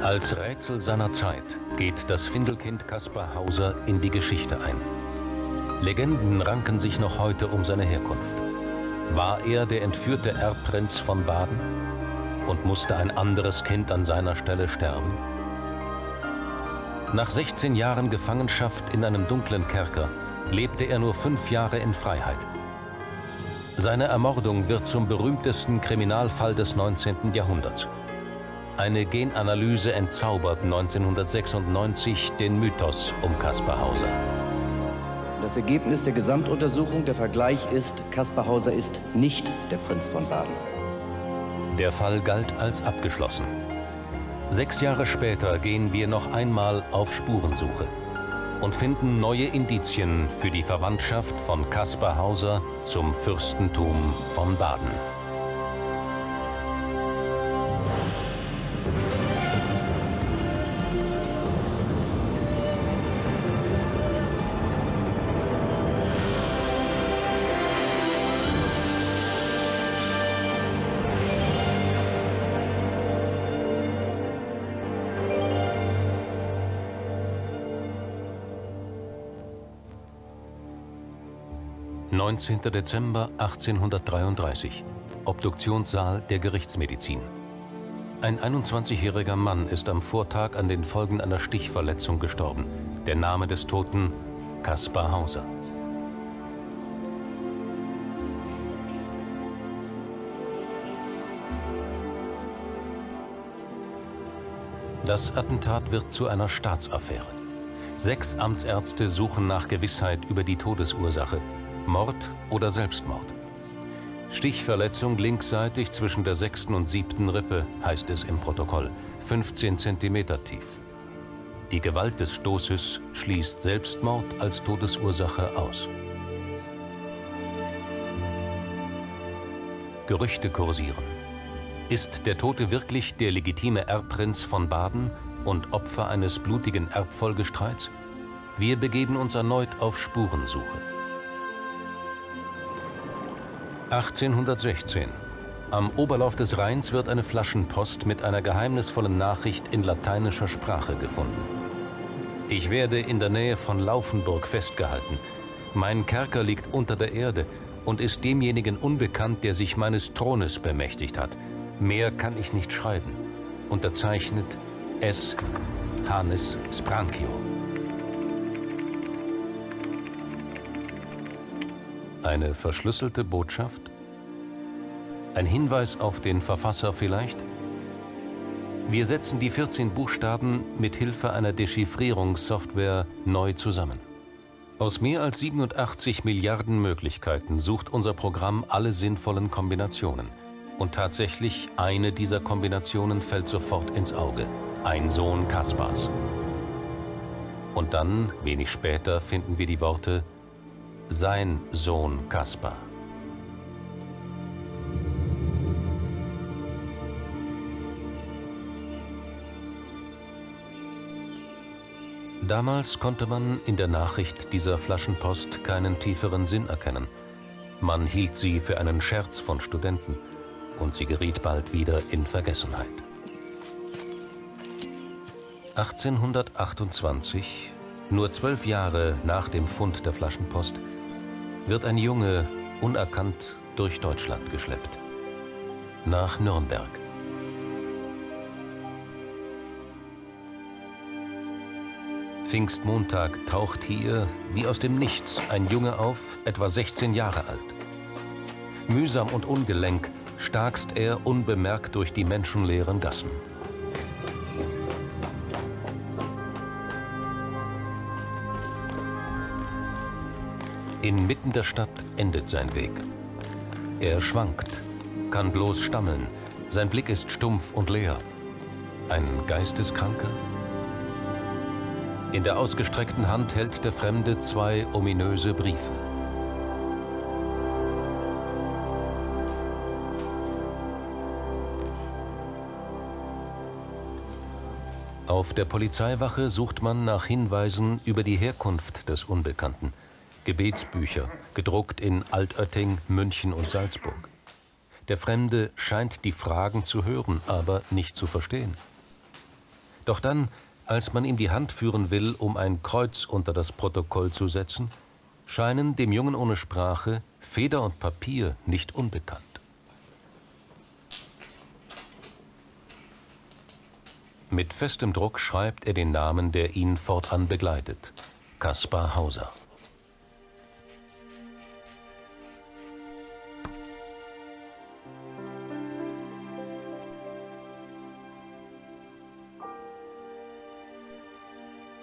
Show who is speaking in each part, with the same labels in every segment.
Speaker 1: Als Rätsel seiner Zeit geht das Findelkind Kaspar Hauser in die Geschichte ein. Legenden ranken sich noch heute um seine Herkunft. War er der entführte Erbprinz von Baden? Und musste ein anderes Kind an seiner Stelle sterben? Nach 16 Jahren Gefangenschaft in einem dunklen Kerker lebte er nur 5 Jahre in Freiheit. Seine Ermordung wird zum berühmtesten Kriminalfall des 19. Jahrhunderts. Eine Genanalyse entzaubert 1996 den Mythos um Kaspar Hauser.
Speaker 2: Das Ergebnis der Gesamtuntersuchung, der Vergleich ist, Kaspar Hauser ist nicht der Prinz von Baden.
Speaker 1: Der Fall galt als abgeschlossen. 6 Jahre später gehen wir noch einmal auf Spurensuche und finden neue Indizien für die Verwandtschaft von Kaspar Hauser zum Fürstentum von Baden. Dezember 1833, Obduktionssaal der Gerichtsmedizin. Ein 21-jähriger Mann ist am Vortag an den Folgen einer Stichverletzung gestorben. Der Name des Toten: Kaspar Hauser. Das Attentat wird zu einer Staatsaffäre. 6 Amtsärzte suchen nach Gewissheit über die Todesursache. Mord oder Selbstmord. Stichverletzung linksseitig zwischen der 6. und 7. Rippe, heißt es im Protokoll, 15 cm tief. Die Gewalt des Stoßes schließt Selbstmord als Todesursache aus. Gerüchte kursieren. Ist der Tote wirklich der legitime Erbprinz von Baden und Opfer eines blutigen Erbfolgestreits? Wir begeben uns erneut auf Spurensuche. 1816. Am Oberlauf des Rheins wird eine Flaschenpost mit einer geheimnisvollen Nachricht in lateinischer Sprache gefunden. Ich werde in der Nähe von Laufenburg festgehalten. Mein Kerker liegt unter der Erde und ist demjenigen unbekannt, der sich meines Thrones bemächtigt hat. Mehr kann ich nicht schreiben. Unterzeichnet S. Hannes Sprankio. Eine verschlüsselte Botschaft? Ein Hinweis auf den Verfasser vielleicht? Wir setzen die 14 Buchstaben mit Hilfe einer Dechiffrierungssoftware neu zusammen. Aus mehr als 87 Milliarden Möglichkeiten sucht unser Programm alle sinnvollen Kombinationen. Und tatsächlich, eine dieser Kombinationen fällt sofort ins Auge. Ein Sohn Kaspars. Und dann, wenig später, finden wir die Worte: sein Sohn Kaspar. Damals konnte man in der Nachricht dieser Flaschenpost keinen tieferen Sinn erkennen. Man hielt sie für einen Scherz von Studenten und sie geriet bald wieder in Vergessenheit. 1828, nur 12 Jahre nach dem Fund der Flaschenpost, wird ein Junge unerkannt durch Deutschland geschleppt. Nach Nürnberg. Pfingstmontag taucht hier, wie aus dem Nichts, ein Junge auf, etwa 16 Jahre alt. Mühsam und ungelenk starkst er unbemerkt durch die menschenleeren Gassen. Inmitten der Stadt endet sein Weg. Er schwankt, kann bloß stammeln, sein Blick ist stumpf und leer. Ein Geisteskranker? In der ausgestreckten Hand hält der Fremde 2 ominöse Briefe. Auf der Polizeiwache sucht man nach Hinweisen über die Herkunft des Unbekannten. Gebetsbücher, gedruckt in Altötting, München und Salzburg. Der Fremde scheint die Fragen zu hören, aber nicht zu verstehen. Doch dann, als man ihm die Hand führen will, um ein Kreuz unter das Protokoll zu setzen, scheinen dem Jungen ohne Sprache Feder und Papier nicht unbekannt. Mit festem Druck schreibt er den Namen, der ihn fortan begleitet: Kaspar Hauser.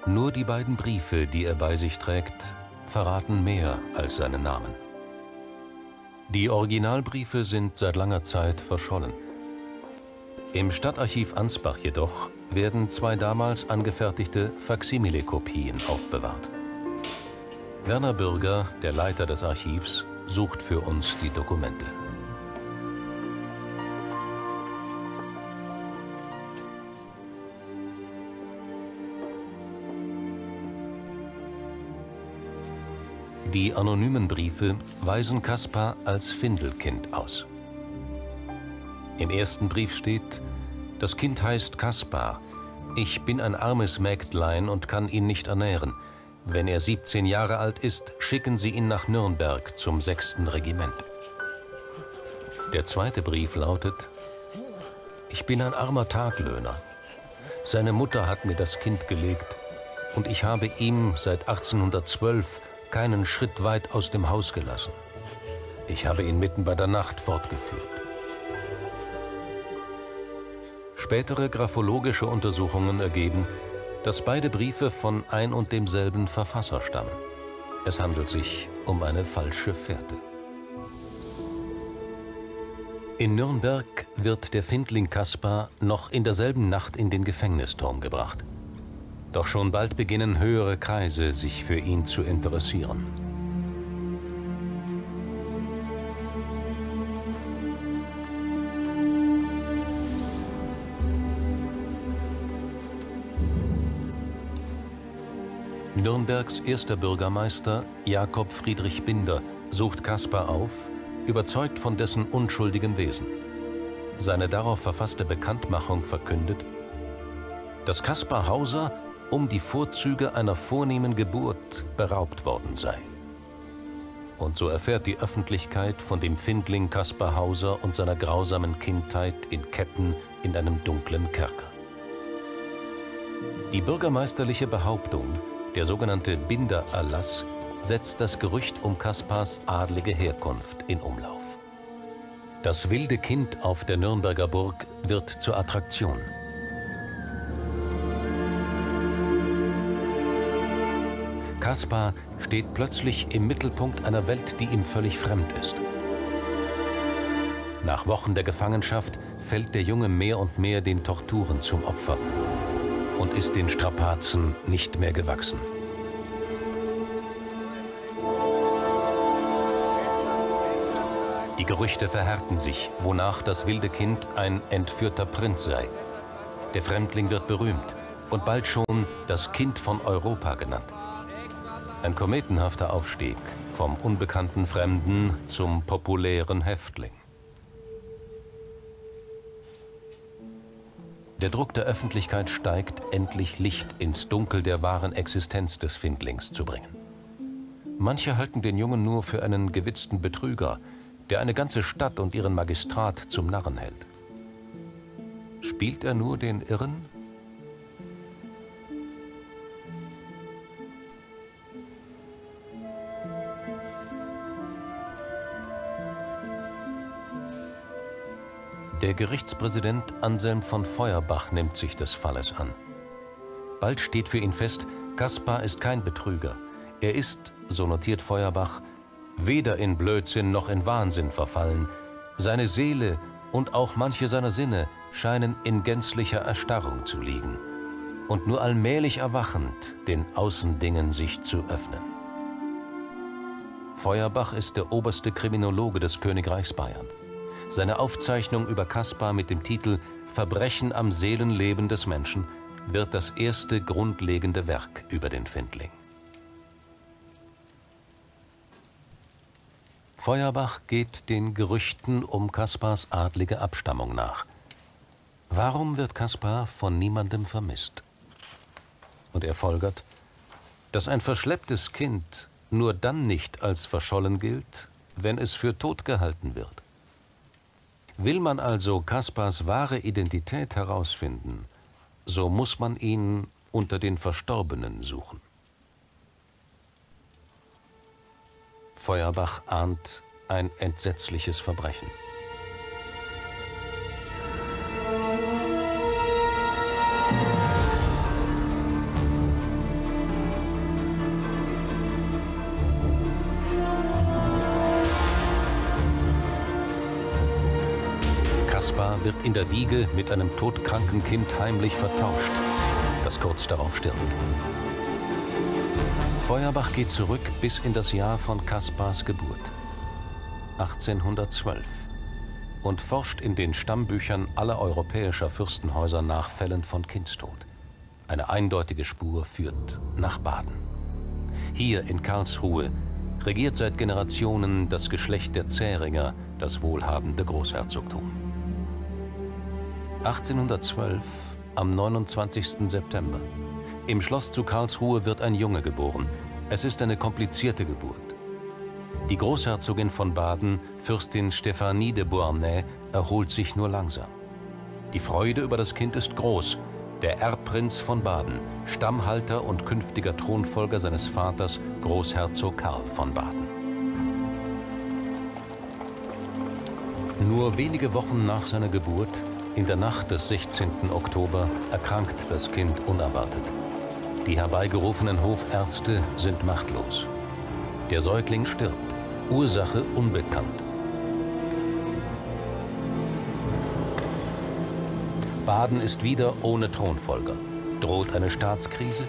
Speaker 1: Nur die beiden Briefe, die er bei sich trägt, verraten mehr als seinen Namen. Die Originalbriefe sind seit langer Zeit verschollen. Im Stadtarchiv Ansbach jedoch werden 2 damals angefertigte Faksimile-Kopien aufbewahrt. Werner Bürger, der Leiter des Archivs, sucht für uns die Dokumente. Die anonymen Briefe weisen Kaspar als Findelkind aus. Im ersten Brief steht: Das Kind heißt Kaspar. Ich bin ein armes Mägdlein und kann ihn nicht ernähren. Wenn er 17 Jahre alt ist, schicken Sie ihn nach Nürnberg zum 6. Regiment. Der zweite Brief lautet: Ich bin ein armer Taglöhner. Seine Mutter hat mir das Kind gelegt und ich habe ihm seit 1812 keinen Schritt weit aus dem Haus gelassen. Ich habe ihn mitten bei der Nacht fortgeführt. Spätere graphologische Untersuchungen ergeben, dass beide Briefe von ein und demselben Verfasser stammen. Es handelt sich um eine falsche Fährte. In Nürnberg wird der Findling Kaspar noch in derselben Nacht in den Gefängnisturm gebracht. Doch schon bald beginnen höhere Kreise, sich für ihn zu interessieren. Nürnbergs erster Bürgermeister, Jakob Friedrich Binder, sucht Kaspar auf, überzeugt von dessen unschuldigem Wesen. Seine darauf verfasste Bekanntmachung verkündet, dass Kaspar Hauser um die Vorzüge einer vornehmen Geburt beraubt worden sei. Und so erfährt die Öffentlichkeit von dem Findling Kaspar Hauser und seiner grausamen Kindheit in Ketten in einem dunklen Kerker. Die bürgermeisterliche Behauptung, der sogenannte Binder-Erlass, setzt das Gerücht um Kaspars adlige Herkunft in Umlauf. Das wilde Kind auf der Nürnberger Burg wird zur Attraktion. Kaspar steht plötzlich im Mittelpunkt einer Welt, die ihm völlig fremd ist. Nach Wochen der Gefangenschaft fällt der Junge mehr und mehr den Torturen zum Opfer und ist den Strapazen nicht mehr gewachsen. Die Gerüchte verhärten sich, wonach das wilde Kind ein entführter Prinz sei. Der Fremdling wird berühmt und bald schon das Kind von Europa genannt. Ein kometenhafter Aufstieg vom unbekannten Fremden zum populären Häftling. Der Druck der Öffentlichkeit steigt, endlich Licht ins Dunkel der wahren Existenz des Findlings zu bringen. Manche halten den Jungen nur für einen gewitzten Betrüger, der eine ganze Stadt und ihren Magistrat zum Narren hält. Spielt er nur den Irren? Der Gerichtspräsident Anselm von Feuerbach nimmt sich des Falles an. Bald steht für ihn fest, Kaspar ist kein Betrüger. Er ist, so notiert Feuerbach, weder in Blödsinn noch in Wahnsinn verfallen. Seine Seele und auch manche seiner Sinne scheinen in gänzlicher Erstarrung zu liegen und nur allmählich erwachend den Außendingen sich zu öffnen. Feuerbach ist der oberste Kriminologe des Königreichs Bayern. Seine Aufzeichnung über Kaspar mit dem Titel »Verbrechen am Seelenleben des Menschen« wird das erste grundlegende Werk über den Findling. Feuerbach geht den Gerüchten um Kaspars adlige Abstammung nach. Warum wird Kaspar von niemandem vermisst? Und er folgert, dass ein verschlepptes Kind nur dann nicht als verschollen gilt, wenn es für tot gehalten wird. Will man also Kaspars wahre Identität herausfinden, so muss man ihn unter den Verstorbenen suchen. Feuerbach ahnt ein entsetzliches Verbrechen. Kaspar wird in der Wiege mit einem todkranken Kind heimlich vertauscht, das kurz darauf stirbt. Feuerbach geht zurück bis in das Jahr von Kaspars Geburt, 1812, und forscht in den Stammbüchern aller europäischer Fürstenhäuser nach Fällen von Kindstod. Eine eindeutige Spur führt nach Baden. Hier in Karlsruhe regiert seit Generationen das Geschlecht der Zähringer das wohlhabende Großherzogtum. 1812, am 29. September. Im Schloss zu Karlsruhe wird ein Junge geboren. Es ist eine komplizierte Geburt. Die Großherzogin von Baden, Fürstin Stephanie de Beauharnais, erholt sich nur langsam. Die Freude über das Kind ist groß. Der Erbprinz von Baden, Stammhalter und künftiger Thronfolger seines Vaters, Großherzog Karl von Baden. Nur wenige Wochen nach seiner Geburt, in der Nacht des 16. Oktober, erkrankt das Kind unerwartet. Die herbeigerufenen Hofärzte sind machtlos. Der Säugling stirbt, Ursache unbekannt. Baden ist wieder ohne Thronfolger. Droht eine Staatskrise?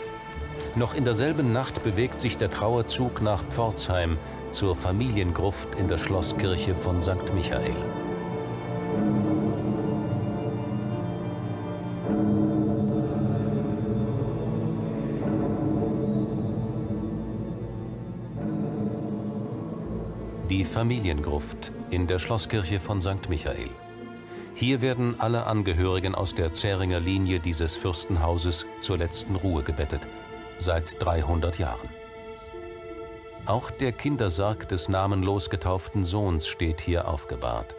Speaker 1: Noch in derselben Nacht bewegt sich der Trauerzug nach Pforzheim zur Familiengruft in der Schlosskirche von St. Michael. Die Familiengruft in der Schlosskirche von St. Michael. Hier werden alle Angehörigen aus der Zähringer Linie dieses Fürstenhauses zur letzten Ruhe gebettet, seit 300 Jahren. Auch der Kindersarg des namenlos getauften Sohns steht hier aufgebahrt.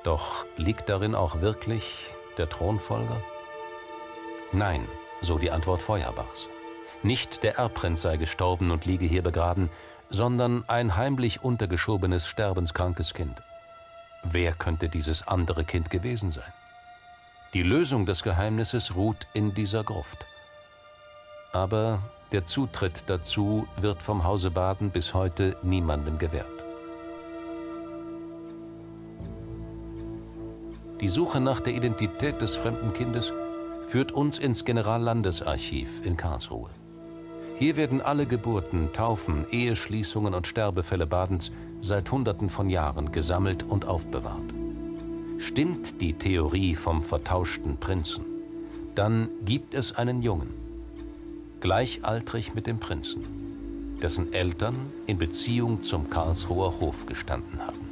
Speaker 1: Doch liegt darin auch wirklich der Thronfolger? Nein, so die Antwort Feuerbachs. Nicht der Erbprinz sei gestorben und liege hier begraben, sondern ein heimlich untergeschobenes, sterbenskrankes Kind. Wer könnte dieses andere Kind gewesen sein? Die Lösung des Geheimnisses ruht in dieser Gruft. Aber der Zutritt dazu wird vom Hause Baden bis heute niemandem gewährt. Die Suche nach der Identität des fremden Kindes führt uns ins Generallandesarchiv in Karlsruhe. Hier werden alle Geburten, Taufen, Eheschließungen und Sterbefälle Badens seit Hunderten von Jahren gesammelt und aufbewahrt. Stimmt die Theorie vom vertauschten Prinzen, dann gibt es einen Jungen, gleichaltrig mit dem Prinzen, dessen Eltern in Beziehung zum Karlsruher Hof gestanden haben.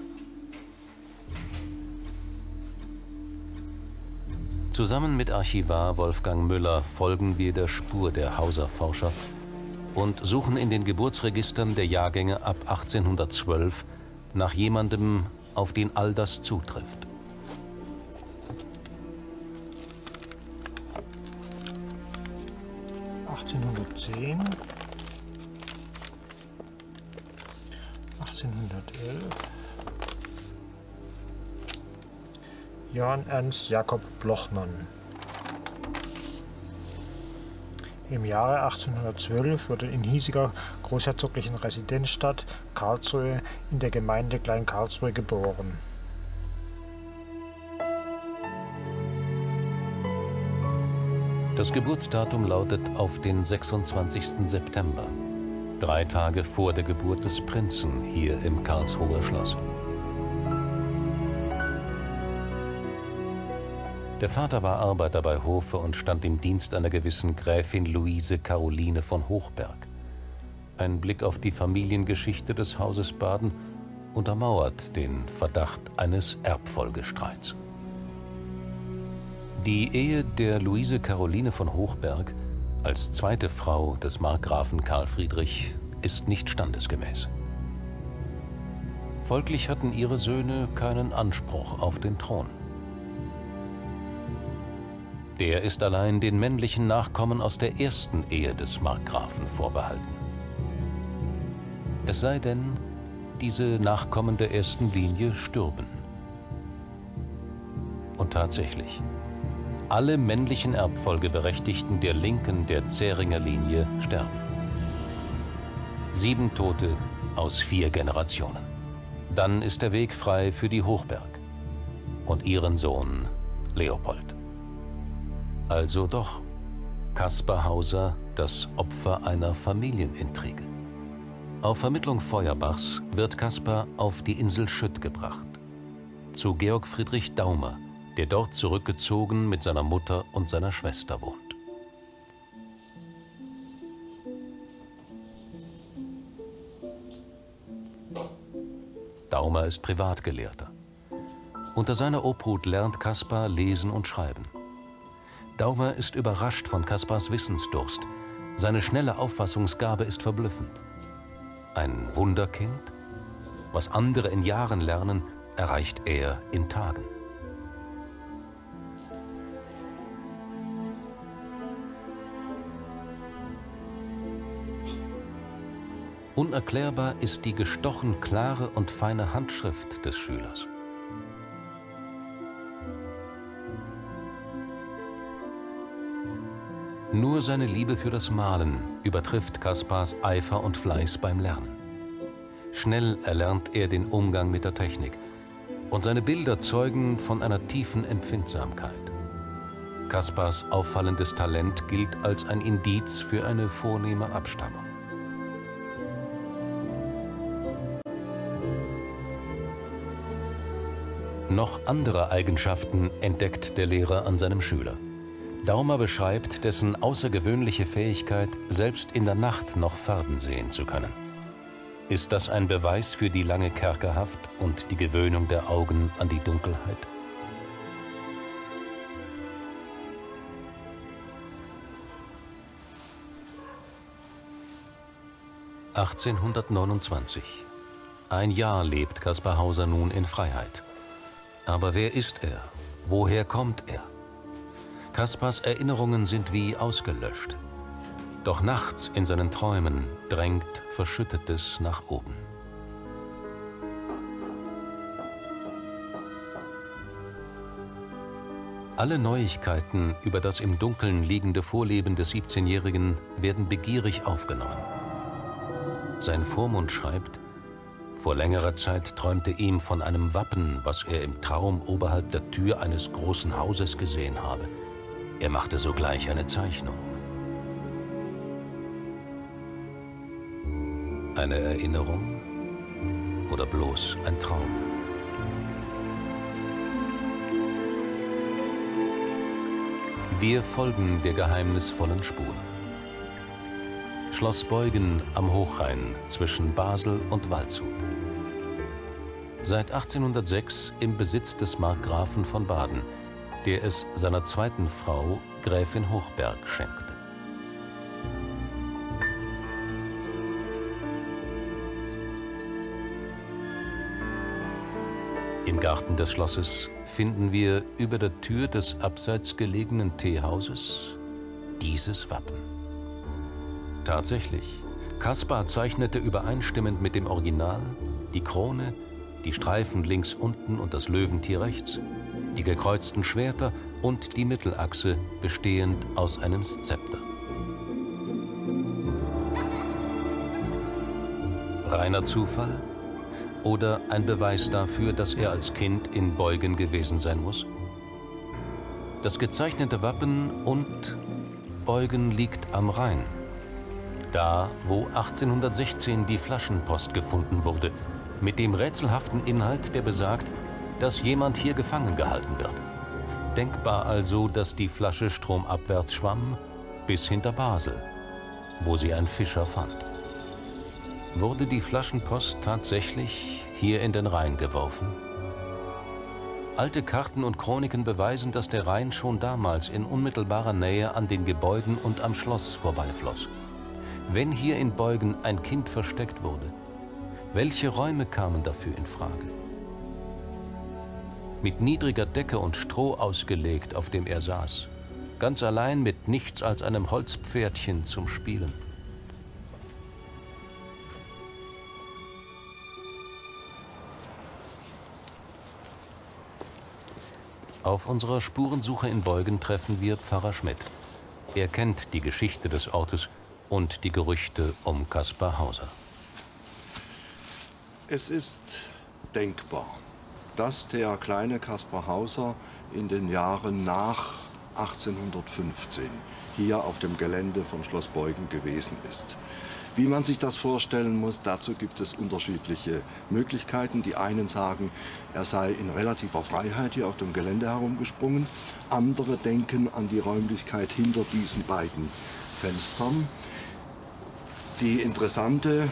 Speaker 1: Zusammen mit Archivar Wolfgang Müller folgen wir der Spur der Hauser-Forscher und suchen in den Geburtsregistern der Jahrgänge ab 1812 nach jemandem, auf den all das zutrifft.
Speaker 3: (1810), 1811, Johann Ernst Jakob Blochmann. Im Jahre 1812 wurde in hiesiger großherzoglichen Residenzstadt Karlsruhe in der Gemeinde Klein-Karlsruhe geboren.
Speaker 1: Das Geburtsdatum lautet auf den 26. September, 3 Tage vor der Geburt des Prinzen hier im Karlsruher Schloss. Der Vater war Arbeiter bei Hofe und stand im Dienst einer gewissen Gräfin Luise Caroline von Hochberg. Ein Blick auf die Familiengeschichte des Hauses Baden untermauert den Verdacht eines Erbfolgestreits. Die Ehe der Luise Caroline von Hochberg als zweite Frau des Markgrafen Karl Friedrich ist nicht standesgemäß. Folglich hatten ihre Söhne keinen Anspruch auf den Thron. Der ist allein den männlichen Nachkommen aus der ersten Ehe des Markgrafen vorbehalten. Es sei denn, diese Nachkommen der ersten Linie stürben. Und tatsächlich, alle männlichen Erbfolgeberechtigten der Linken der Zähringer Linie sterben. 7 Tote aus 4 Generationen. Dann ist der Weg frei für die Hochberg und ihren Sohn Leopold. Also doch Kaspar Hauser das Opfer einer Familienintrige. Auf Vermittlung Feuerbachs wird Kaspar auf die Insel Schütt gebracht, zu Georg Friedrich Daumer, der dort zurückgezogen mit seiner Mutter und seiner Schwester wohnt. Daumer ist Privatgelehrter. Unter seiner Obhut lernt Kaspar lesen und schreiben. Daumer ist überrascht von Kaspars Wissensdurst. Seine schnelle Auffassungsgabe ist verblüffend. Ein Wunderkind? Was andere in Jahren lernen, erreicht er in Tagen. Unerklärbar ist die gestochen klare und feine Handschrift des Schülers. Nur seine Liebe für das Malen übertrifft Kaspars Eifer und Fleiß beim Lernen. Schnell erlernt er den Umgang mit der Technik und seine Bilder zeugen von einer tiefen Empfindsamkeit. Kaspars auffallendes Talent gilt als ein Indiz für eine vornehme Abstammung. Noch andere Eigenschaften entdeckt der Lehrer an seinem Schüler. Daumer beschreibt dessen außergewöhnliche Fähigkeit, selbst in der Nacht noch Farben sehen zu können. Ist das ein Beweis für die lange Kerkerhaft und die Gewöhnung der Augen an die Dunkelheit? (1829). Ein Jahr lebt Kaspar Hauser nun in Freiheit. Aber wer ist er? Woher kommt er? Kaspars Erinnerungen sind wie ausgelöscht. Doch nachts in seinen Träumen drängt Verschüttetes nach oben. Alle Neuigkeiten über das im Dunkeln liegende Vorleben des 17-Jährigen werden begierig aufgenommen. Sein Vormund schreibt: Vor längerer Zeit träumte ihm von einem Wappen, was er im Traum oberhalb der Tür eines großen Hauses gesehen habe. Er machte sogleich eine Zeichnung. Eine Erinnerung oder bloß ein Traum? Wir folgen der geheimnisvollen Spur. Schloss Beuggen am Hochrhein zwischen Basel und Waldshut. Seit 1806 im Besitz des Markgrafen von Baden, der es seiner zweiten Frau, Gräfin Hochberg, schenkte. Im Garten des Schlosses finden wir über der Tür des abseits gelegenen Teehauses dieses Wappen. Tatsächlich, Kaspar zeichnete übereinstimmend mit dem Original die Krone, die Streifen links unten und das Löwentier rechts, die gekreuzten Schwerter und die Mittelachse bestehend aus einem Szepter. Reiner Zufall oder ein Beweis dafür, dass er als Kind in Beuggen gewesen sein muss? Das gezeichnete Wappen und Beuggen liegt am Rhein. Da, wo 1816 die Flaschenpost gefunden wurde, mit dem rätselhaften Inhalt, der besagt, dass jemand hier gefangen gehalten wird. Denkbar also, dass die Flasche stromabwärts schwamm bis hinter Basel, wo sie ein Fischer fand. Wurde die Flaschenpost tatsächlich hier in den Rhein geworfen? Alte Karten und Chroniken beweisen, dass der Rhein schon damals in unmittelbarer Nähe an den Gebäuden und am Schloss vorbeifloss. Wenn hier in Beuggen ein Kind versteckt wurde, welche Räume kamen dafür in Frage? Mit niedriger Decke und Stroh ausgelegt, auf dem er saß, ganz allein mit nichts als einem Holzpferdchen zum Spielen. Auf unserer Spurensuche in Beuggen treffen wir Pfarrer Schmidt. Er kennt die Geschichte des Ortes und die Gerüchte um Kaspar Hauser.
Speaker 4: Es ist denkbar, dass der kleine Kaspar Hauser in den Jahren nach 1815 hier auf dem Gelände von Schloss Beuggen gewesen ist. Wie man sich das vorstellen muss, dazu gibt es unterschiedliche Möglichkeiten. Die einen sagen, er sei in relativer Freiheit hier auf dem Gelände herumgesprungen. Andere denken an die Räumlichkeit hinter diesen beiden Fenstern. Die interessante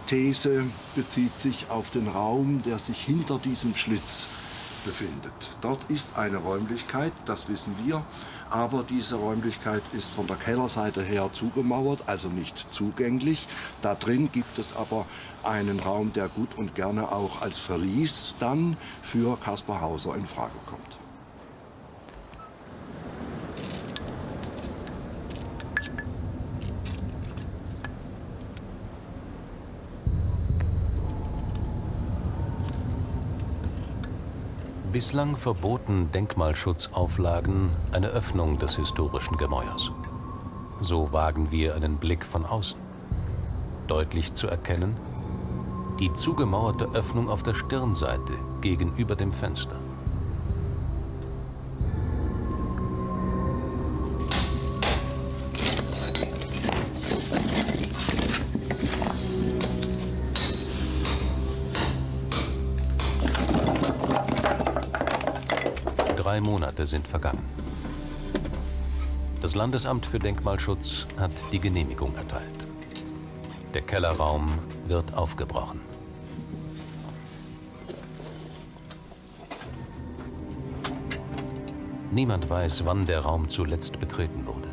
Speaker 4: These bezieht sich auf den Raum, der sich hinter diesem Schlitz befindet. Dort ist eine Räumlichkeit, das wissen wir, aber diese Räumlichkeit ist von der Kellerseite her zugemauert, also nicht zugänglich. Da drin gibt es aber einen Raum, der gut und gerne auch als Verlies dann für Kaspar Hauser in Frage kommt.
Speaker 1: Bislang verboten Denkmalschutzauflagen eine Öffnung des historischen Gemäuers. So wagen wir einen Blick von außen. Deutlich zu erkennen, die zugemauerte Öffnung auf der Stirnseite gegenüber dem Fenster. Drei Monate sind vergangen. Das Landesamt für Denkmalschutz hat die Genehmigung erteilt. Der Kellerraum wird aufgebrochen. Niemand weiß, wann der Raum zuletzt betreten wurde.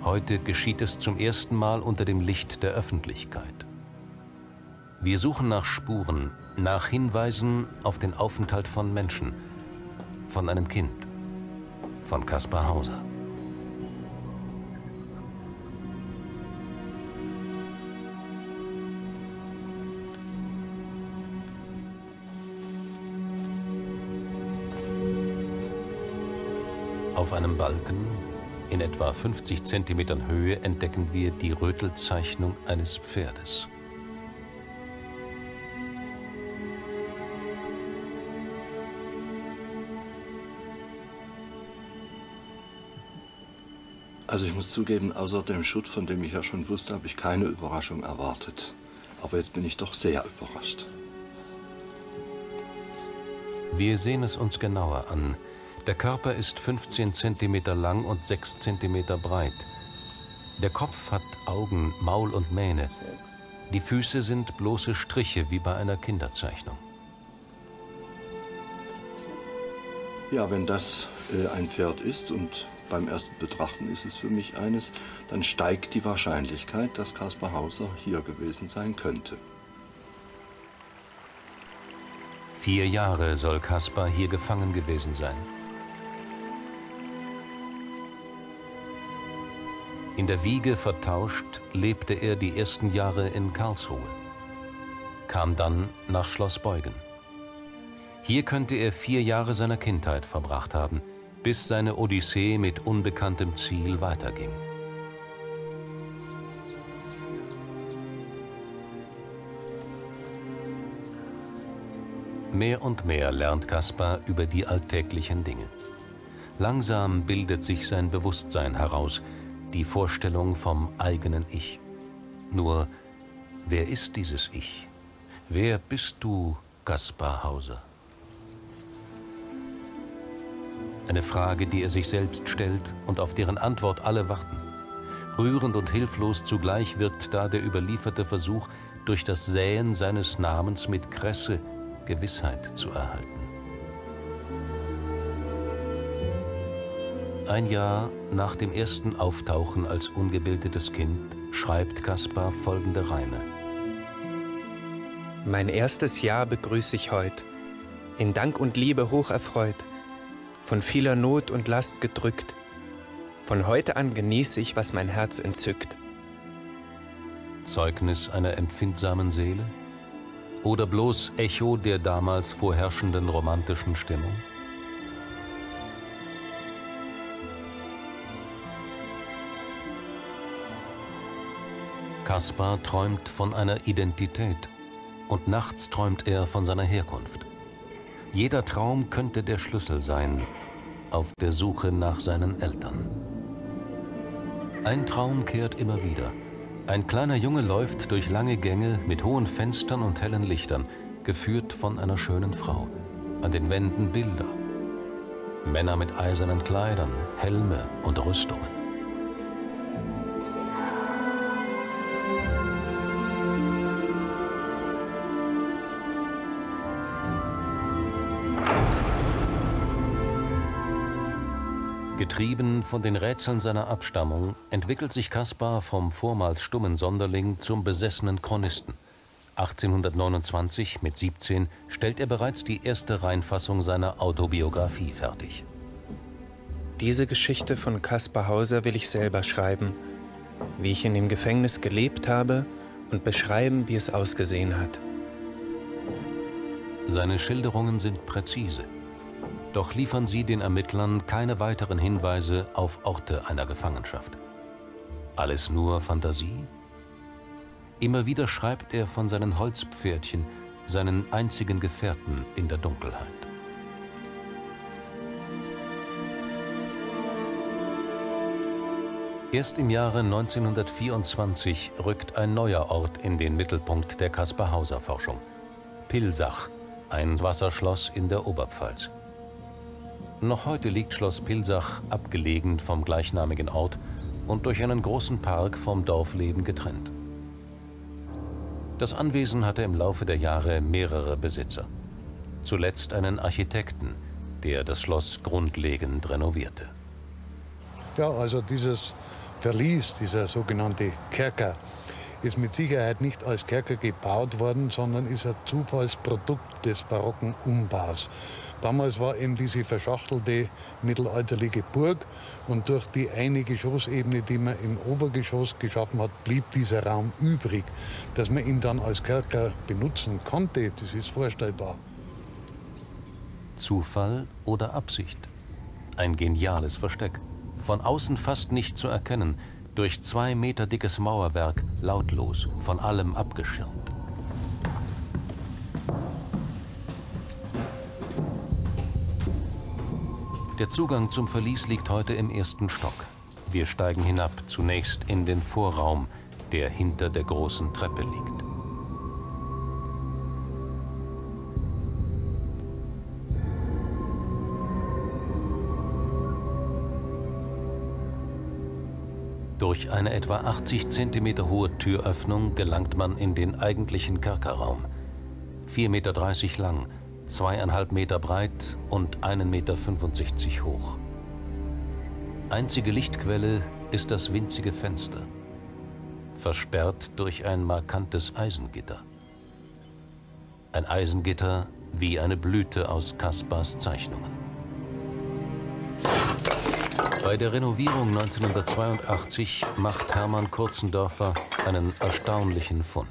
Speaker 1: Heute geschieht es zum ersten Mal unter dem Licht der Öffentlichkeit. Wir suchen nach Spuren, nach Hinweisen auf den Aufenthalt von Menschen, von einem Kind, von Kaspar Hauser. Auf einem Balken, in etwa 50 Zentimetern Höhe, entdecken wir die Rötelzeichnung eines Pferdes.
Speaker 4: Also ich muss zugeben, außer dem Schutt, von dem ich ja schon wusste, habe ich keine Überraschung erwartet. Aber jetzt bin ich doch sehr überrascht.
Speaker 1: Wir sehen es uns genauer an. Der Körper ist 15 Zentimeter lang und 6 Zentimeter breit. Der Kopf hat Augen, Maul und Mähne. Die Füße sind bloße Striche wie bei einer Kinderzeichnung.
Speaker 4: Ja, wenn das ein Pferd ist und beim ersten Betrachten ist es für mich eines, dann steigt die Wahrscheinlichkeit, dass Kaspar Hauser hier gewesen sein könnte.
Speaker 1: 4 Jahre soll Kaspar hier gefangen gewesen sein. In der Wiege vertauscht lebte er die ersten Jahre in Karlsruhe, kam dann nach Schloss Beuggen. Hier könnte er 4 Jahre seiner Kindheit verbracht haben, bis seine Odyssee mit unbekanntem Ziel weiterging. Mehr und mehr lernt Kaspar über die alltäglichen Dinge. Langsam bildet sich sein Bewusstsein heraus, die Vorstellung vom eigenen Ich. Nur, wer ist dieses Ich? Wer bist du, Kaspar Hauser? Eine Frage, die er sich selbst stellt und auf deren Antwort alle warten. Rührend und hilflos zugleich wirkt da der überlieferte Versuch, durch das Säen seines Namens mit Kresse Gewissheit zu erhalten. Ein Jahr nach dem ersten Auftauchen als ungebildetes Kind schreibt Caspar folgende Reime.
Speaker 5: Mein erstes Jahr begrüß ich heut, in Dank und Liebe hoch erfreut, von vieler Not und Last gedrückt. Von heute an genieß ich, was mein Herz entzückt.
Speaker 1: Zeugnis einer empfindsamen Seele? Oder bloß Echo der damals vorherrschenden romantischen Stimmung? Caspar träumt von einer Identität und nachts träumt er von seiner Herkunft. Jeder Traum könnte der Schlüssel sein, auf der Suche nach seinen Eltern. Ein Traum kehrt immer wieder. Ein kleiner Junge läuft durch lange Gänge mit hohen Fenstern und hellen Lichtern, geführt von einer schönen Frau. An den Wänden Bilder. Männer mit eisernen Kleidern, Helme und Rüstungen. Getrieben von den Rätseln seiner Abstammung entwickelt sich Caspar vom vormals stummen Sonderling zum besessenen Chronisten. 1829, mit 17, stellt er bereits die erste Reinfassung seiner Autobiografie fertig.
Speaker 5: Diese Geschichte von Caspar Hauser will ich selber schreiben, wie ich in dem Gefängnis gelebt habe und beschreiben, wie es ausgesehen hat.
Speaker 1: Seine Schilderungen sind präzise. Doch liefern sie den Ermittlern keine weiteren Hinweise auf Orte einer Gefangenschaft. Alles nur Fantasie? Immer wieder schreibt er von seinen Holzpferdchen, seinen einzigen Gefährten in der Dunkelheit. Erst im Jahre 1924 rückt ein neuer Ort in den Mittelpunkt der Caspar-Hauser-Forschung. Pilsach, ein Wasserschloss in der Oberpfalz. Noch heute liegt Schloss Pilsach abgelegen vom gleichnamigen Ort und durch einen großen Park vom Dorfleben getrennt. Das Anwesen hatte im Laufe der Jahre mehrere Besitzer. Zuletzt einen Architekten, der das Schloss grundlegend renovierte.
Speaker 6: Ja, also dieses Verlies, dieser sogenannte Kerker, ist mit Sicherheit nicht als Kerker gebaut worden, sondern ist ein Zufallsprodukt des barocken Umbaus. Damals war eben diese verschachtelte mittelalterliche Burg und durch die eine Geschossebene, die man im Obergeschoss geschaffen hat, blieb dieser Raum übrig. Dass man ihn dann als Kerker benutzen konnte, das ist vorstellbar.
Speaker 1: Zufall oder Absicht? Ein geniales Versteck. Von außen fast nicht zu erkennen, durch 2 Meter dickes Mauerwerk, lautlos, von allem abgeschirmt. Der Zugang zum Verlies liegt heute im 1. Stock. Wir steigen hinab, zunächst in den Vorraum, der hinter der großen Treppe liegt. Durch eine etwa 80 cm hohe Türöffnung gelangt man in den eigentlichen Kerkerraum. 4,30 Meter lang, 2,5 Meter breit und 1,65 Meter hoch. Einzige Lichtquelle ist das winzige Fenster, versperrt durch ein markantes Eisengitter. Ein Eisengitter wie eine Blüte aus Caspars Zeichnungen. Bei der Renovierung 1982 macht Hermann Kurzendörfer einen erstaunlichen Fund.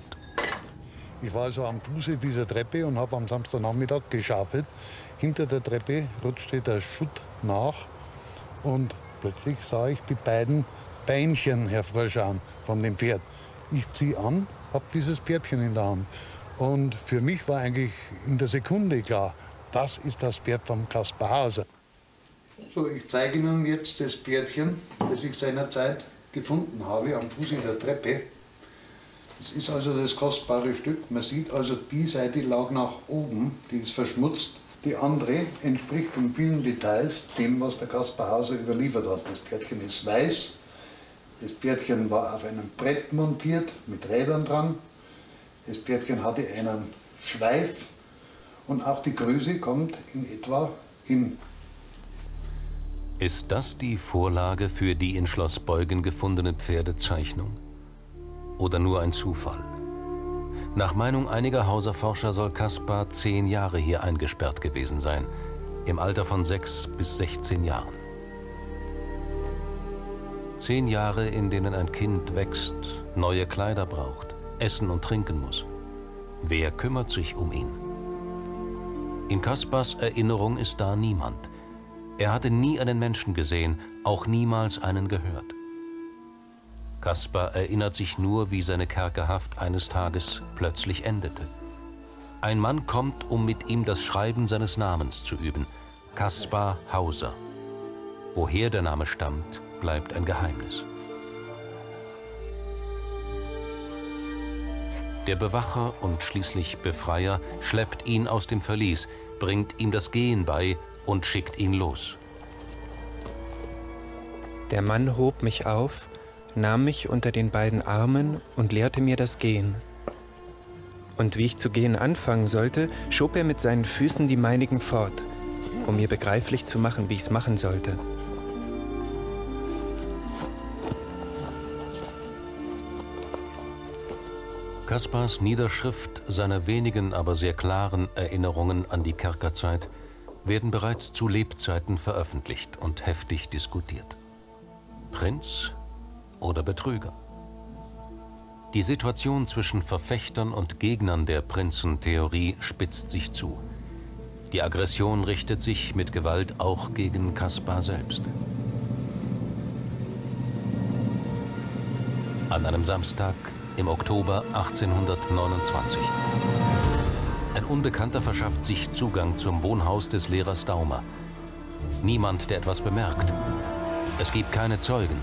Speaker 6: Ich war also am Fuße dieser Treppe und habe am Samstagnachmittag geschaufelt. Hinter der Treppe rutschte der Schutt nach und plötzlich sah ich die beiden Beinchen hervorschauen von dem Pferd. Ich ziehe an, habe dieses Pferdchen in der Hand. Und für mich war eigentlich in der Sekunde klar, das ist das Pferd von Caspar Hauser. So, ich zeige Ihnen jetzt das Pferdchen, das ich seinerzeit gefunden habe am Fuße der Treppe. Das ist also das kostbare Stück. Man sieht also, die Seite lag nach oben, die ist verschmutzt. Die andere entspricht in vielen Details dem, was der Caspar Hauser überliefert hat. Das Pferdchen ist weiß. Das Pferdchen war auf einem Brett montiert mit Rädern dran. Das Pferdchen hatte einen Schweif und auch die Größe kommt in etwa hin.
Speaker 1: Ist das die Vorlage für die in Schloss Beugen gefundene Pferdezeichnung? Oder nur ein Zufall? Nach Meinung einiger Hauser-Forscher soll Caspar 10 Jahre hier eingesperrt gewesen sein, im Alter von 6 bis 16 Jahren. 10 Jahre, in denen ein Kind wächst, neue Kleider braucht, essen und trinken muss. Wer kümmert sich um ihn? In Caspars Erinnerung ist da niemand. Er hatte nie einen Menschen gesehen, auch niemals einen gehört. Caspar erinnert sich nur, wie seine Kerkerhaft eines Tages plötzlich endete. Ein Mann kommt, um mit ihm das Schreiben seines Namens zu üben. Caspar Hauser. Woher der Name stammt, bleibt ein Geheimnis. Der Bewacher und schließlich Befreier schleppt ihn aus dem Verlies, bringt ihm das Gehen bei und schickt ihn los.
Speaker 5: Der Mann hob mich auf, nahm mich unter den beiden Armen und lehrte mir das Gehen. Und wie ich zu gehen anfangen sollte, schob er mit seinen Füßen die meinigen fort, um mir begreiflich zu machen, wie ich es machen sollte.
Speaker 1: Caspars Niederschrift seiner wenigen, aber sehr klaren Erinnerungen an die Kerkerzeit werden bereits zu Lebzeiten veröffentlicht und heftig diskutiert. Prinz oder Betrüger? Die Situation zwischen Verfechtern und Gegnern der Prinzentheorie spitzt sich zu. Die Aggression richtet sich mit Gewalt auch gegen Caspar selbst. An einem Samstag im Oktober 1829. Ein Unbekannter verschafft sich Zugang zum Wohnhaus des Lehrers Daumer. Niemand, der etwas bemerkt. Es gibt keine Zeugen.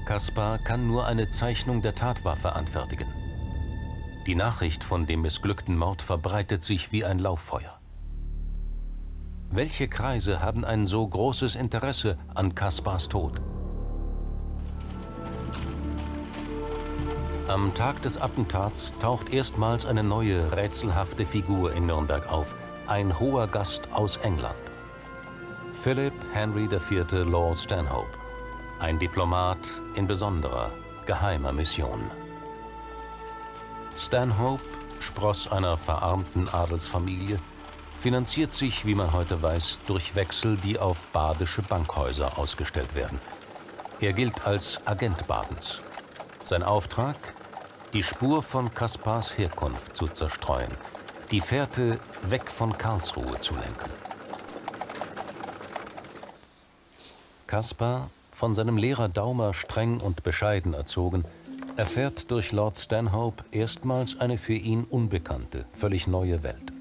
Speaker 1: Caspar kann nur eine Zeichnung der Tatwaffe anfertigen. Die Nachricht von dem missglückten Mord verbreitet sich wie ein Lauffeuer. Welche Kreise haben ein so großes Interesse an Caspars Tod? Am Tag des Attentats taucht erstmals eine neue, rätselhafte Figur in Nürnberg auf, ein hoher Gast aus England. Philip Henry IV. Lord Stanhope, ein Diplomat in besonderer, geheimer Mission. Stanhope, Spross einer verarmten Adelsfamilie, finanziert sich, wie man heute weiß, durch Wechsel, die auf badische Bankhäuser ausgestellt werden. Er gilt als Agent Badens. Sein Auftrag? Die Spur von Caspars Herkunft zu zerstreuen, die Fährte weg von Karlsruhe zu lenken. Caspar, von seinem Lehrer Daumer streng und bescheiden erzogen, erfährt durch Lord Stanhope erstmals eine für ihn unbekannte, völlig neue Welt.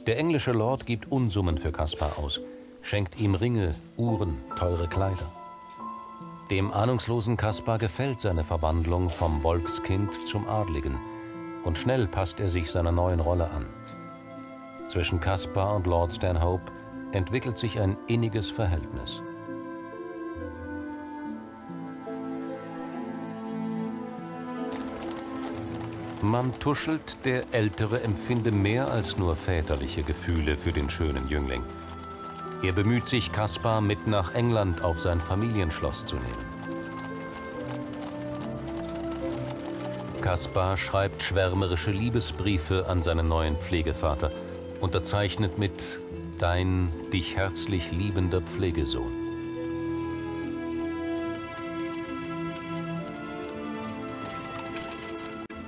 Speaker 1: Der englische Lord gibt Unsummen für Caspar aus, schenkt ihm Ringe, Uhren, teure Kleider. Dem ahnungslosen Caspar gefällt seine Verwandlung vom Wolfskind zum Adligen und schnell passt er sich seiner neuen Rolle an. Zwischen Caspar und Lord Stanhope entwickelt sich ein inniges Verhältnis. Man tuschelt, der Ältere empfinde mehr als nur väterliche Gefühle für den schönen Jüngling. Er bemüht sich, Caspar mit nach England auf sein Familienschloss zu nehmen. Caspar schreibt schwärmerische Liebesbriefe an seinen neuen Pflegevater, unterzeichnet mit »Dein, dich herzlich liebender Pflegesohn«.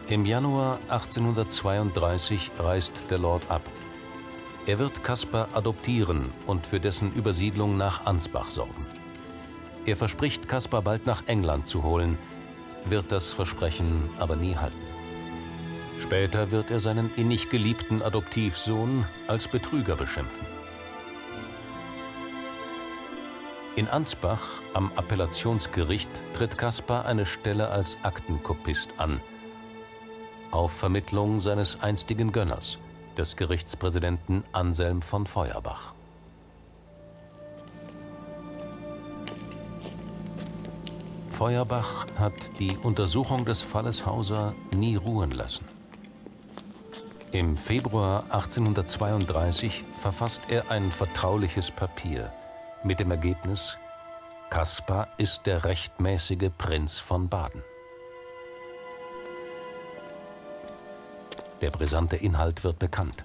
Speaker 1: Im Januar 1832 reist der Lord ab. Er wird Caspar adoptieren und für dessen Übersiedlung nach Ansbach sorgen. Er verspricht, Caspar bald nach England zu holen, wird das Versprechen aber nie halten. Später wird er seinen innig geliebten Adoptivsohn als Betrüger beschimpfen. In Ansbach am Appellationsgericht tritt Caspar eine Stelle als Aktenkopist an, auf Vermittlung seines einstigen Gönners, des Gerichtspräsidenten Anselm von Feuerbach. Feuerbach hat die Untersuchung des Falles Hauser nie ruhen lassen. Im Februar 1832 verfasst er ein vertrauliches Papier mit dem Ergebnis: Caspar ist der rechtmäßige Prinz von Baden. Der brisante Inhalt wird bekannt.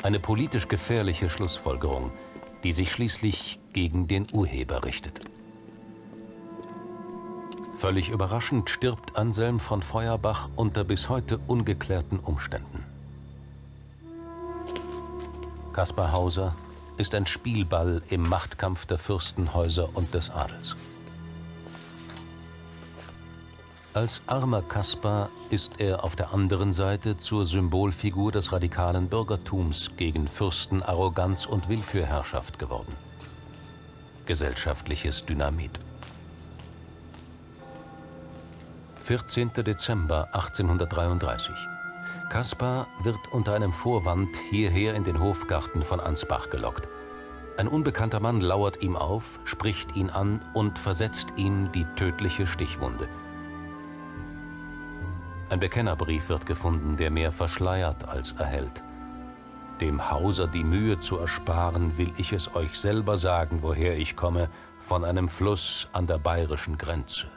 Speaker 1: Eine politisch gefährliche Schlussfolgerung, die sich schließlich gegen den Urheber richtet. Völlig überraschend stirbt Anselm von Feuerbach unter bis heute ungeklärten Umständen. Caspar Hauser ist ein Spielball im Machtkampf der Fürstenhäuser und des Adels. Als armer Caspar ist er auf der anderen Seite zur Symbolfigur des radikalen Bürgertums gegen Fürstenarroganz und Willkürherrschaft geworden. Gesellschaftliches Dynamit. 14. Dezember 1833. Caspar wird unter einem Vorwand hierher in den Hofgarten von Ansbach gelockt. Ein unbekannter Mann lauert ihm auf, spricht ihn an und versetzt ihm die tödliche Stichwunde. Ein Bekennerbrief wird gefunden, der mehr verschleiert als erhellt. Dem Hauser die Mühe zu ersparen, will ich es euch selber sagen, woher ich komme, von einem Fluss an der bayerischen Grenze.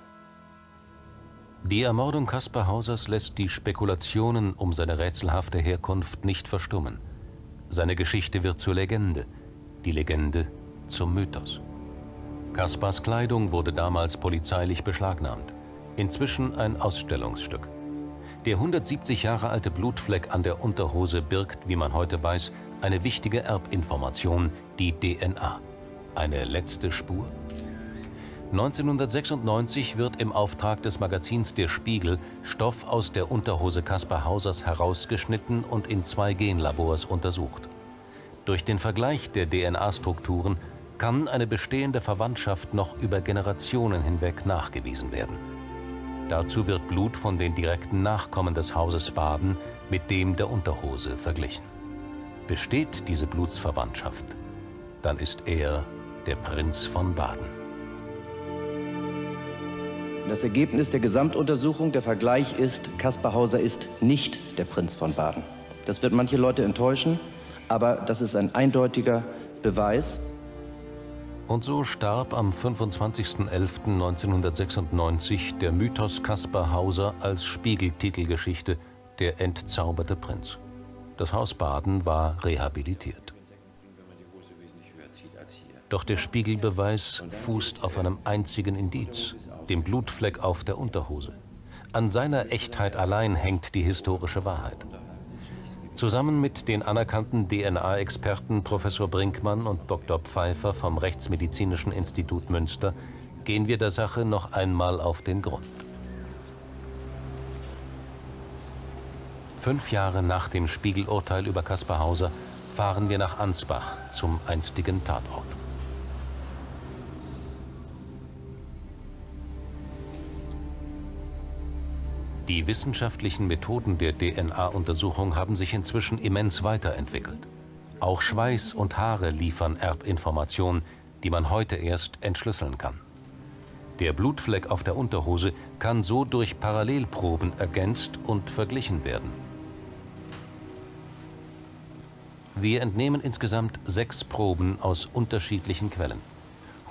Speaker 1: Die Ermordung Caspar Hausers lässt die Spekulationen um seine rätselhafte Herkunft nicht verstummen. Seine Geschichte wird zur Legende, die Legende zum Mythos. Caspars Kleidung wurde damals polizeilich beschlagnahmt, inzwischen ein Ausstellungsstück. Der 170 Jahre alte Blutfleck an der Unterhose birgt, wie man heute weiß, eine wichtige Erbinformation, die DNA. Eine letzte Spur? 1996 wird im Auftrag des Magazins Der Spiegel Stoff aus der Unterhose Caspar Hausers herausgeschnitten und in 2 Genlabors untersucht. Durch den Vergleich der DNA-Strukturen kann eine bestehende Verwandtschaft noch über Generationen hinweg nachgewiesen werden. Dazu wird Blut von den direkten Nachkommen des Hauses Baden mit dem der Unterhose verglichen. Besteht diese Blutsverwandtschaft, dann ist er der Prinz von Baden.
Speaker 2: Das Ergebnis der Gesamtuntersuchung, der Vergleich ist, Caspar Hauser ist nicht der Prinz von Baden. Das wird manche Leute enttäuschen, aber das ist ein eindeutiger Beweis.
Speaker 1: Und so starb am 25.11.1996 der Mythos Caspar Hauser als Spiegeltitelgeschichte Der entzauberte Prinz. Das Haus Baden war rehabilitiert. Doch der Spiegelbeweis fußt auf einem einzigen Indiz, dem Blutfleck auf der Unterhose. An seiner Echtheit allein hängt die historische Wahrheit. Zusammen mit den anerkannten DNA-Experten Professor Brinkmann und Dr. Pfeiffer vom Rechtsmedizinischen Institut Münster gehen wir der Sache noch einmal auf den Grund. 5 Jahre nach dem Spiegelurteil über Caspar Hauser fahren wir nach Ansbach zum einstigen Tatort. Die wissenschaftlichen Methoden der DNA-Untersuchung haben sich inzwischen immens weiterentwickelt. Auch Schweiß und Haare liefern Erbinformationen, die man heute erst entschlüsseln kann. Der Blutfleck auf der Unterhose kann so durch Parallelproben ergänzt und verglichen werden. Wir entnehmen insgesamt 6 Proben aus unterschiedlichen Quellen.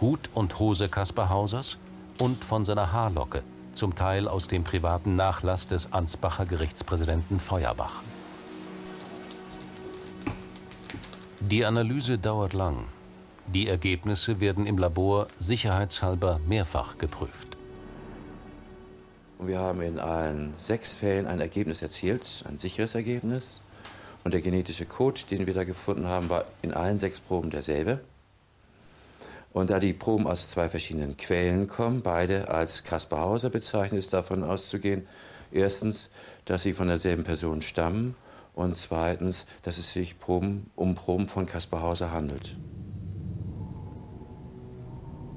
Speaker 1: Hut und Hose Caspar Hausers und von seiner Haarlocke, zum Teil aus dem privaten Nachlass des Ansbacher Gerichtspräsidenten Feuerbach. Die Analyse dauert lang. Die Ergebnisse werden im Labor sicherheitshalber mehrfach geprüft.
Speaker 7: Wir haben in allen 6 Fällen ein Ergebnis erzielt, ein sicheres Ergebnis. Und der genetische Code, den wir da gefunden haben, war in allen 6 Proben derselbe. Und da die Proben aus 2 verschiedenen Quellen kommen, beide als Caspar Hauser bezeichnet, ist davon auszugehen, erstens, dass sie von derselben Person stammen und zweitens, dass es sich um Proben von Caspar Hauser handelt.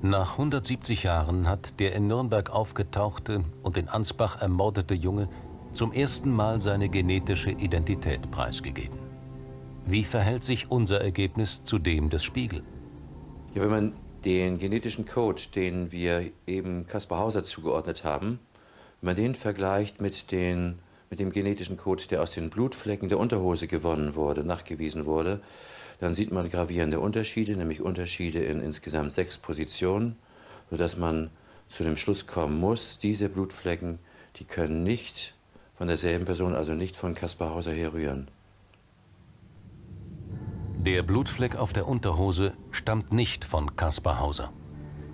Speaker 1: Nach 170 Jahren hat der in Nürnberg aufgetauchte und in Ansbach ermordete Junge zum ersten Mal seine genetische Identität preisgegeben. Wie verhält sich unser Ergebnis zu dem des Spiegel?
Speaker 7: Ja, wenn man Den genetischen Code, den wir eben Kaspar Hauser zugeordnet haben, wenn man den vergleicht mit dem genetischen Code, der aus den Blutflecken der Unterhose gewonnen wurde, nachgewiesen wurde, dann sieht man gravierende Unterschiede, nämlich Unterschiede in insgesamt 6 Positionen, sodass man zu dem Schluss kommen muss, diese Blutflecken, die können nicht von derselben Person, also nicht von Kaspar Hauser herrühren.
Speaker 1: Der Blutfleck auf der Unterhose stammt nicht von Kaspar Hauser.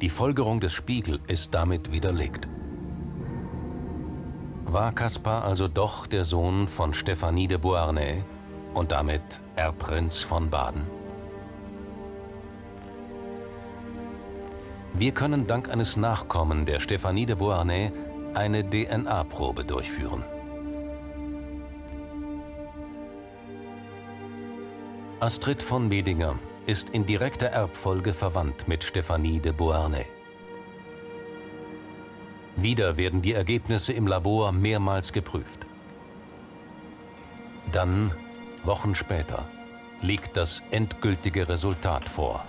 Speaker 1: Die Folgerung des Spiegel ist damit widerlegt. War Kaspar also doch der Sohn von Stephanie de Beauharnais und damit Erbprinz von Baden? Wir können dank eines Nachkommen der Stephanie de Beauharnais eine DNA-Probe durchführen. Astrid von Medinger ist in direkter Erbfolge verwandt mit Stephanie de Beauharnais. Wieder werden die Ergebnisse im Labor mehrmals geprüft. Dann, Wochen später, liegt das endgültige Resultat vor.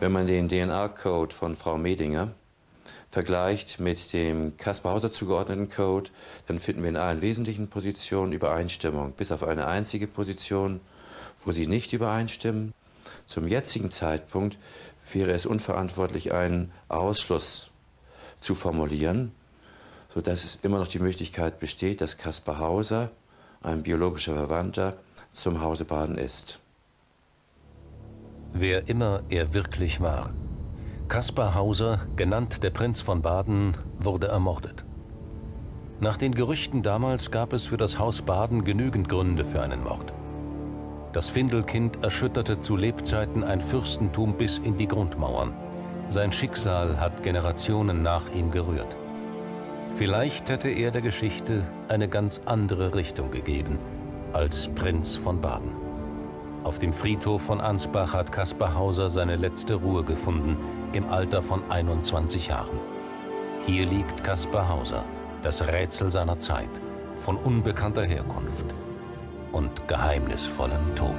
Speaker 7: Wenn man den DNA-Code von Frau Medinger vergleicht mit dem Kaspar Hauser zugeordneten Code, dann finden wir in allen wesentlichen Positionen Übereinstimmung, bis auf eine einzige Position, wo sie nicht übereinstimmen. Zum jetzigen Zeitpunkt wäre es unverantwortlich, einen Ausschluss zu formulieren, sodass es immer noch die Möglichkeit besteht, dass Kaspar Hauser, ein biologischer Verwandter, zum Hause Baden ist.
Speaker 1: Wer immer er wirklich war, Kaspar Hauser, genannt der Prinz von Baden, wurde ermordet. Nach den Gerüchten damals gab es für das Haus Baden genügend Gründe für einen Mord. Das Findelkind erschütterte zu Lebzeiten ein Fürstentum bis in die Grundmauern. Sein Schicksal hat Generationen nach ihm gerührt. Vielleicht hätte er der Geschichte eine ganz andere Richtung gegeben als Prinz von Baden. Auf dem Friedhof von Ansbach hat Kaspar Hauser seine letzte Ruhe gefunden, im Alter von 21 Jahren. Hier liegt Kaspar Hauser, das Rätsel seiner Zeit, von unbekannter Herkunft und geheimnisvollem Tod.